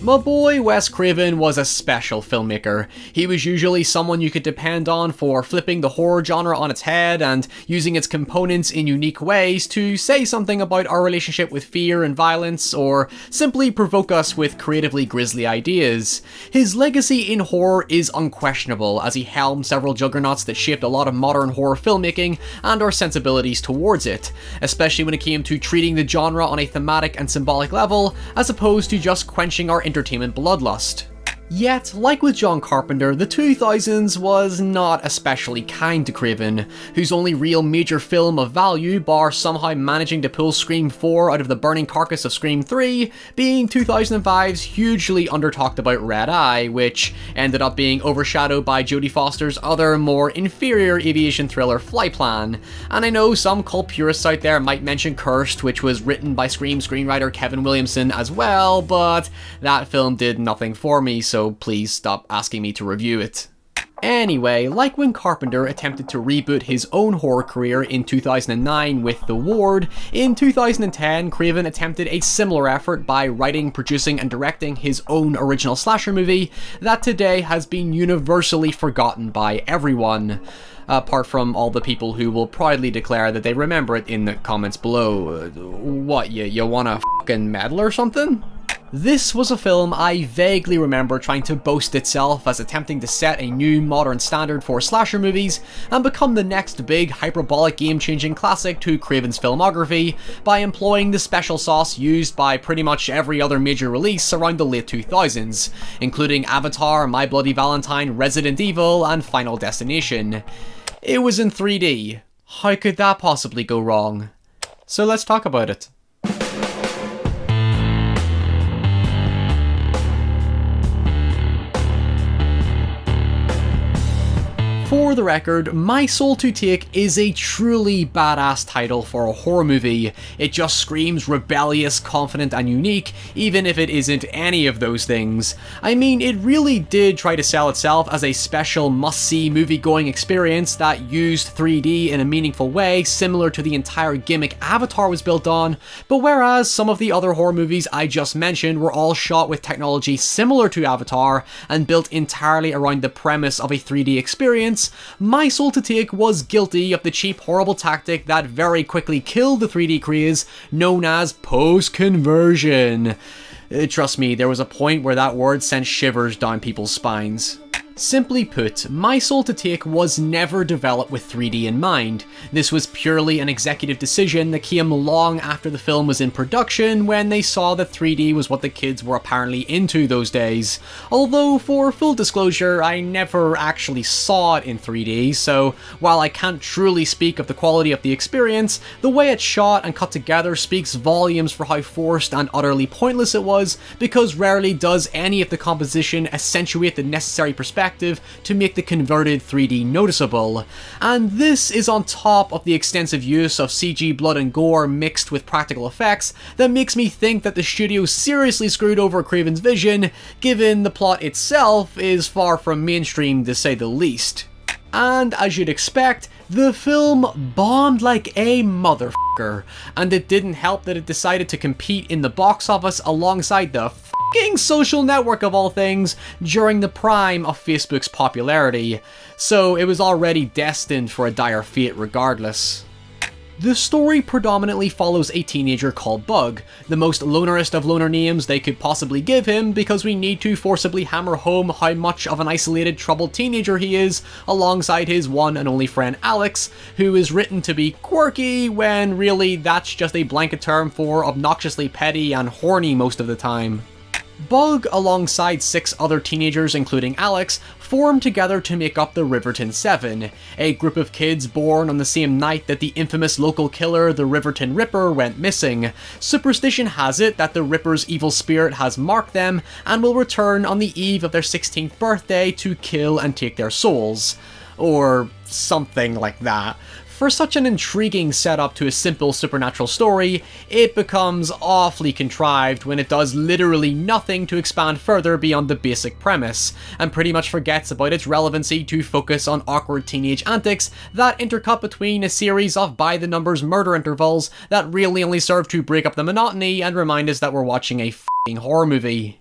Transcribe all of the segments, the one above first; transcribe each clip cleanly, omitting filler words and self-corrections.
My boy Wes Craven was a special filmmaker. He was usually someone you could depend on for flipping the horror genre on its head and using its components in unique ways to say something about our relationship with fear and violence, or simply provoke us with creatively grisly ideas. His legacy in horror is unquestionable, as he helmed several juggernauts that shaped a lot of modern horror filmmaking and our sensibilities towards it, especially when it came to treating the genre on a thematic and symbolic level, as opposed to just quenching our entertainment bloodlust. Yet, like with John Carpenter, the 2000s was not especially kind to Craven, whose only real major film of value, bar somehow managing to pull Scream 4 out of the burning carcass of Scream 3, being 2005's hugely under-talked about Red Eye, which ended up being overshadowed by Jodie Foster's other, more inferior aviation thriller Flyplan. And I know some cult purists out there might mention Cursed, which was written by Scream screenwriter Kevin Williamson as well, but that film did nothing for me, so please stop asking me to review it. Anyway, like when Carpenter attempted to reboot his own horror career in 2009 with The Ward, in 2010 Craven attempted a similar effort by writing, producing and directing his own original slasher movie that today has been universally forgotten by everyone. Apart from all the people who will proudly declare that they remember it in the comments below. What, you wanna fucking medal or something? This was a film I vaguely remember trying to boast itself as attempting to set a new modern standard for slasher movies and become the next big hyperbolic game-changing classic to Craven's filmography by employing the special sauce used by pretty much every other major release around the late 2000s, including Avatar, My Bloody Valentine, Resident Evil and Final Destination. It was in 3D. How could that possibly go wrong? So let's talk about it. For the record, My Soul to Take is a truly badass title for a horror movie. It just screams rebellious, confident and unique, even if it isn't any of those things. I mean, it really did try to sell itself as a special must-see movie-going experience that used 3D in a meaningful way, similar to the entire gimmick Avatar was built on, but whereas some of the other horror movies I just mentioned were all shot with technology similar to Avatar and built entirely around the premise of a 3D experience, My Soul to Take was guilty of the cheap, horrible tactic that very quickly killed the 3D craze, known as post-conversion. Trust me, there was a point where that word sent shivers down people's spines. Simply put, My Soul to Take was never developed with 3D in mind. This was purely an executive decision that came long after the film was in production, when they saw that 3D was what the kids were apparently into those days. Although, for full disclosure, I never actually saw it in 3D, so while I can't truly speak of the quality of the experience, the way it's shot and cut together speaks volumes for how forced and utterly pointless it was, because rarely does any of the composition accentuate the necessary perspective to make the converted 3D noticeable. And this is on top of the extensive use of CG blood and gore mixed with practical effects that makes me think that the studio seriously screwed over Craven's vision, given the plot itself is far from mainstream to say the least. And as you'd expect, the film bombed like a motherfucker, and it didn't help that it decided to compete in the box office alongside the fucking Social Network of all things during the prime of Facebook's popularity, so it was already destined for a dire fate regardless. The story predominantly follows a teenager called Bug, the most lonerest of loner names they could possibly give him, because we need to forcibly hammer home how much of an isolated, troubled teenager he is, alongside his one and only friend Alex, who is written to be quirky when really that's just a blanket term for obnoxiously petty and horny most of the time. Bug, alongside 6 other teenagers including Alex, formed together to make up the Riverton Seven, a group of kids born on the same night that the infamous local killer, the Riverton Ripper, went missing. Superstition has it that the Ripper's evil spirit has marked them and will return on the eve of their 16th birthday to kill and take their souls. Or something like that. For such an intriguing setup to a simple supernatural story, it becomes awfully contrived when it does literally nothing to expand further beyond the basic premise, and pretty much forgets about its relevancy to focus on awkward teenage antics that intercut between a series of by-the-numbers murder intervals that really only serve to break up the monotony and remind us that we're watching a f***ing horror movie.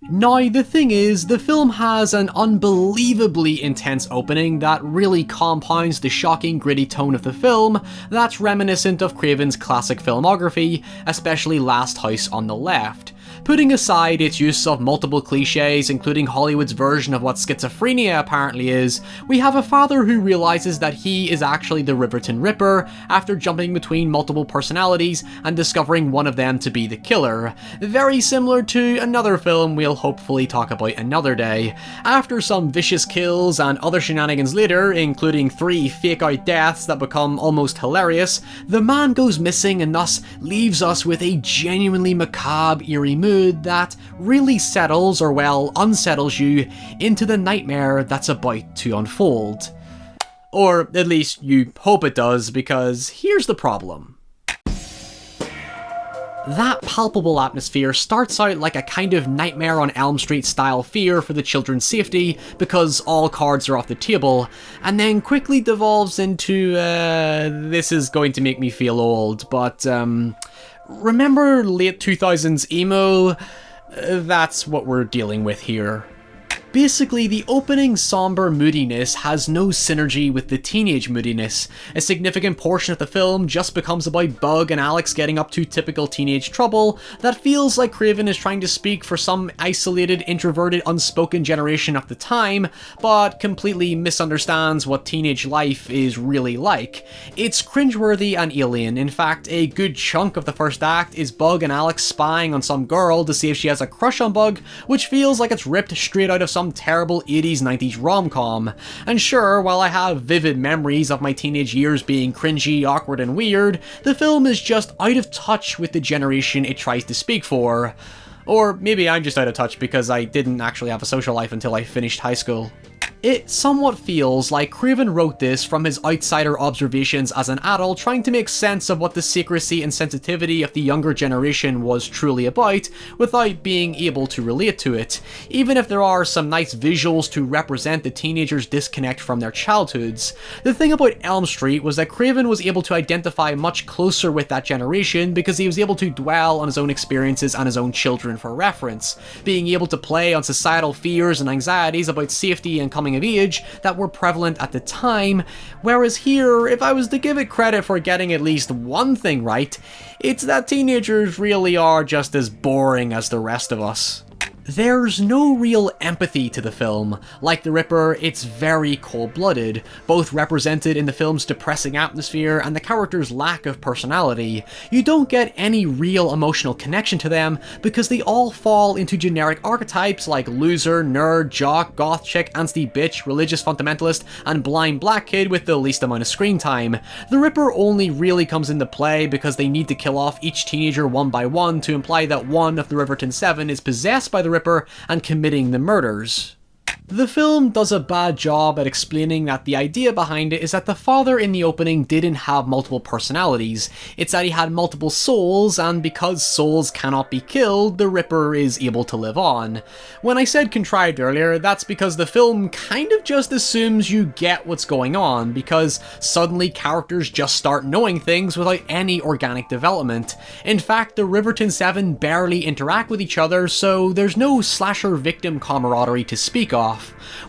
Now, the thing is, the film has an unbelievably intense opening that really compounds the shocking, gritty tone of the film that's reminiscent of Craven's classic filmography, especially Last House on the Left. Putting aside its use of multiple cliches, including Hollywood's version of what schizophrenia apparently is, we have a father who realizes that he is actually the Riverton Ripper after jumping between multiple personalities and discovering one of them to be the killer. Very similar to another film we'll hopefully talk about another day. After some vicious kills and other shenanigans later, including 3 fake-out deaths that become almost hilarious, the man goes missing and thus leaves us with a genuinely macabre, eerie mood that really settles, or well, unsettles you into the nightmare that's about to unfold. Or at least you hope it does, because here's the problem. That palpable atmosphere starts out like a kind of Nightmare on Elm Street style fear for the children's safety because all cards are off the table, and then quickly devolves into, this is going to make me feel old, but remember late 2000s emo? That's what we're dealing with here. Basically, the opening somber moodiness has no synergy with the teenage moodiness. A significant portion of the film just becomes about Bug and Alex getting up to typical teenage trouble that feels like Craven is trying to speak for some isolated, introverted, unspoken generation of the time, but completely misunderstands what teenage life is really like. It's cringeworthy and alien. In fact, a good chunk of the first act is Bug and Alex spying on some girl to see if she has a crush on Bug, which feels like it's ripped straight out of some terrible 80s 90s rom-com. And sure, while I have vivid memories of my teenage years being cringy, awkward and weird, the film is just out of touch with the generation it tries to speak for. Or maybe I'm just out of touch because I didn't actually have a social life until I finished high school. It somewhat feels like Craven wrote this from his outsider observations as an adult, trying to make sense of what the secrecy and sensitivity of the younger generation was truly about, without being able to relate to it, even if there are some nice visuals to represent the teenagers' disconnect from their childhoods. The thing about Elm Street was that Craven was able to identify much closer with that generation because he was able to dwell on his own experiences and his own children for reference, being able to play on societal fears and anxieties about safety and coming of age that were prevalent at the time, whereas here, if I was to give it credit for getting at least one thing right, it's that teenagers really are just as boring as the rest of us. There's no real empathy to the film. Like the Ripper, it's very cold-blooded, both represented in the film's depressing atmosphere and the characters' lack of personality. You don't get any real emotional connection to them because they all fall into generic archetypes like loser, nerd, jock, goth chick, angsty bitch, religious fundamentalist, and blind black kid with the least amount of screen time. The Ripper only really comes into play because they need to kill off each teenager one by one to imply that one of the Riverton 7 is possessed by the Ripper and committing the murders. The film does a bad job at explaining that the idea behind it is that the father in the opening didn't have multiple personalities. It's that he had multiple souls, and because souls cannot be killed, the Ripper is able to live on. When I said contrived earlier, that's because the film kind of just assumes you get what's going on, because suddenly characters just start knowing things without any organic development. In fact, the Riverton 7 barely interact with each other, so there's no slasher victim camaraderie to speak of.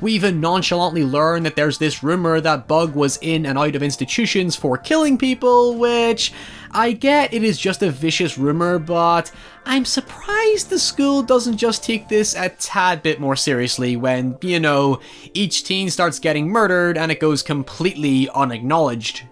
We even nonchalantly learn that there's this rumor that Bug was in and out of institutions for killing people, which I get it is just a vicious rumor, but I'm surprised the school doesn't just take this a tad bit more seriously when, you know, each teen starts getting murdered and it goes completely unacknowledged.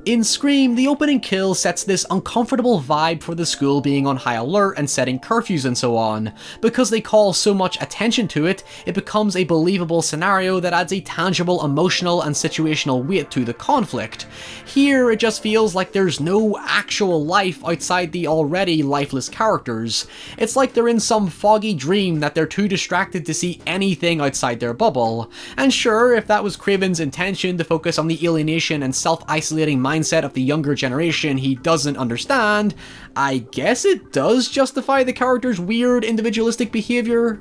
In Scream, the opening kill sets this uncomfortable vibe for the school being on high alert and setting curfews and so on. Because they call so much attention to it, it becomes a believable scenario that adds a tangible emotional and situational weight to the conflict. Here, it just feels like there's no actual life outside the already lifeless characters. It's like they're in some foggy dream that they're too distracted to see anything outside their bubble. And sure, if that was Craven's intention to focus on the alienation and self-isolating mindset of the younger generation he doesn't understand, I guess it does justify the character's weird individualistic behavior.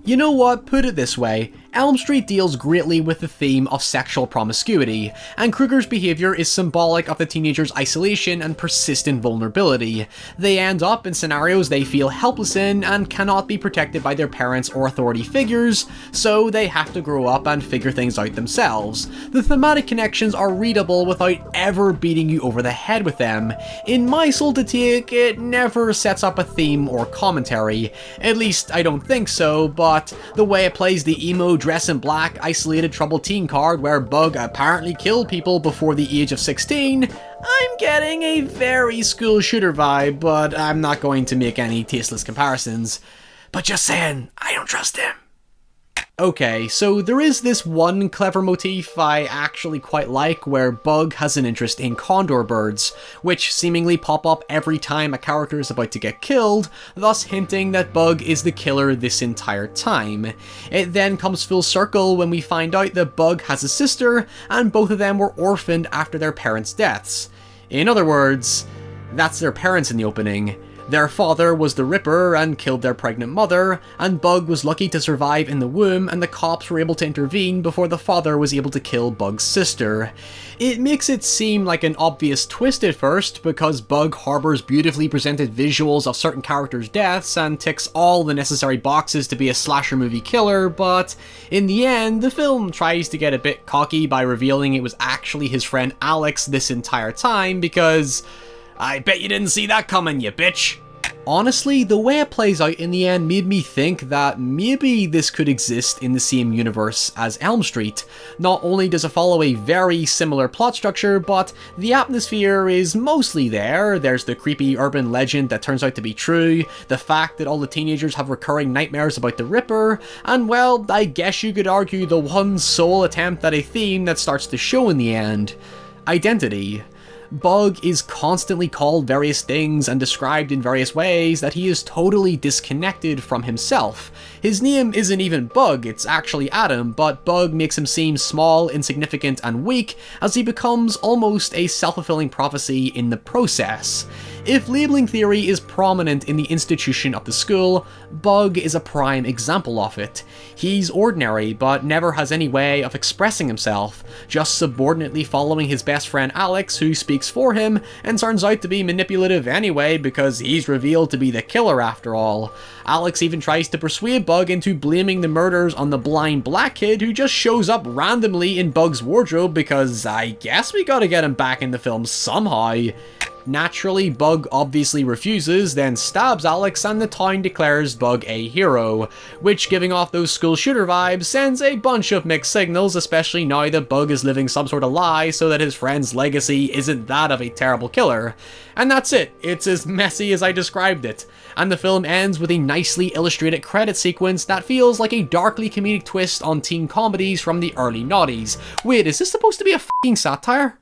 You know what, put it this way, Elm Street deals greatly with the theme of sexual promiscuity, and Krueger's behaviour is symbolic of the teenager's isolation and persistent vulnerability. They end up in scenarios they feel helpless in and cannot be protected by their parents or authority figures, so they have to grow up and figure things out themselves. The thematic connections are readable without ever beating you over the head with them. In My Soul to Take, it never sets up a theme or commentary. At least I don't think so, but the way it plays the emo dress in black isolated troubled teen card where Bug apparently killed people before the age of 16, I'm getting a very school shooter vibe, but I'm not going to make any tasteless comparisons. But just saying, I don't trust him. Okay, so there is this one clever motif I actually quite like where Bug has an interest in condor birds, which seemingly pop up every time a character is about to get killed, thus hinting that Bug is the killer this entire time. It then comes full circle when we find out that Bug has a sister, and both of them were orphaned after their parents' deaths. In other words, that's their parents in the opening. Their father was the Ripper and killed their pregnant mother, and Bug was lucky to survive in the womb, and the cops were able to intervene before the father was able to kill Bug's sister. It makes it seem like an obvious twist at first, because Bug harbors beautifully presented visuals of certain characters' deaths and ticks all the necessary boxes to be a slasher movie killer, but in the end, the film tries to get a bit cocky by revealing it was actually his friend Alex this entire time, because I bet you didn't see that coming, you bitch! Honestly, the way it plays out in the end made me think that maybe this could exist in the same universe as Elm Street. Not only does it follow a very similar plot structure, but the atmosphere is mostly there. There's the creepy urban legend that turns out to be true, the fact that all the teenagers have recurring nightmares about the Ripper, and well, I guess you could argue the one sole attempt at a theme that starts to show in the end: identity. Bug is constantly called various things and described in various ways that he is totally disconnected from himself. His name isn't even Bug, it's actually Adam, but Bug makes him seem small, insignificant, and weak as he becomes almost a self-fulfilling prophecy in the process. If labeling theory is prominent in the institution of the school, Bug is a prime example of it. He's ordinary, but never has any way of expressing himself, just subordinately following his best friend Alex, who speaks for him, and turns out to be manipulative anyway because he's revealed to be the killer after all. Alex even tries to persuade Bug into blaming the murders on the blind black kid who just shows up randomly in Bug's wardrobe because I guess we gotta get him back in the film somehow. Naturally, Bug obviously refuses, then stabs Alex, and the town declares Bug a hero, which, giving off those school shooter vibes, sends a bunch of mixed signals, especially now that Bug is living some sort of lie so that his friend's legacy isn't that of a terrible killer. And that's it. It's as messy as I described it. And the film ends with a nicely illustrated credit sequence that feels like a darkly comedic twist on teen comedies from the early noughties. Wait, is this supposed to be a f***ing satire?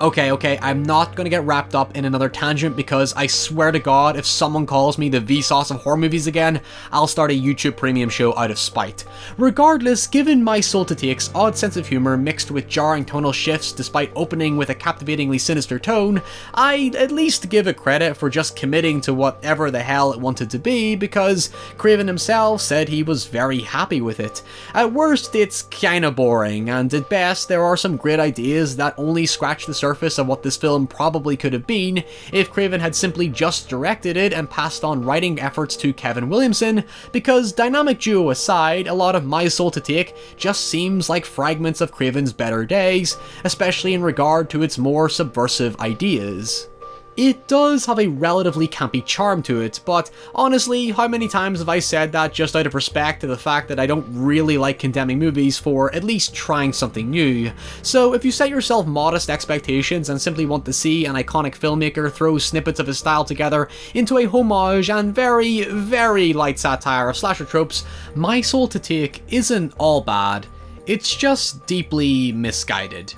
Okay, I'm not gonna get wrapped up in another tangent because I swear to God, if someone calls me the Vsauce of horror movies again, I'll start a YouTube premium show out of spite. Regardless, given My Soul to Take's odd sense of humor mixed with jarring tonal shifts despite opening with a captivatingly sinister tone, I'd at least give it credit for just committing to whatever the hell it wanted to be, because Craven himself said he was very happy with it. At worst, it's kinda boring, and at best, there are some great ideas that only scratch the surface of what this film probably could have been if Craven had simply just directed it and passed on writing efforts to Kevin Williamson, because dynamic duo aside, a lot of My Soul to Take just seems like fragments of Craven's better days, especially in regard to its more subversive ideas. It does have a relatively campy charm to it, but honestly, how many times have I said that just out of respect to the fact that I don't really like condemning movies for at least trying something new? So if you set yourself modest expectations and simply want to see an iconic filmmaker throw snippets of his style together into a homage and very, very light satire of slasher tropes, My Soul to Take isn't all bad. It's just deeply misguided.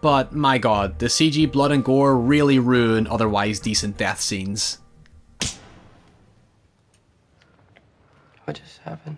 But my god, the CG blood and gore really ruin otherwise decent death scenes. What just happened?